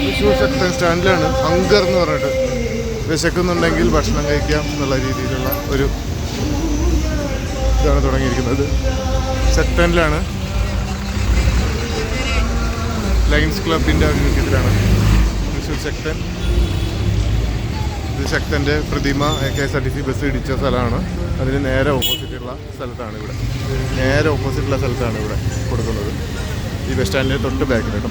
Thrissur sector സ്റ്റാൻഡിലാണ് hunger എന്ന് പറഞ്ഞിട്ട് വിശക്കുന്നുണ്ടെങ്കിൽ ഭക്ഷണം കഴിക്കാം എന്നുള്ള രീതിയിലുള്ള ഒരു ഇതാണ് തുടങ്ങിയിരിക്കുന്നത്. സെക്ടറിലാണ്, ലയൺസ് ക്ലബിൻ്റെ ആഭിമുഖ്യത്തിലാണ് തൃശ്ശൂർ സെക്ടർ. ഇത് ശക്തൻ്റെ പ്രതിമ KSRTC ബസ് ഇടിച്ച സ്ഥലമാണ്. അതിന് നേരെ ഓപ്പോസിറ്റുള്ള സ്ഥലത്താണ് ഇവിടെ കൊടുക്കുന്നത്. ഈ ബസ് സ്റ്റാൻഡിൻ്റെ തൊട്ട് ബാക്കിൽ കേട്ടോ.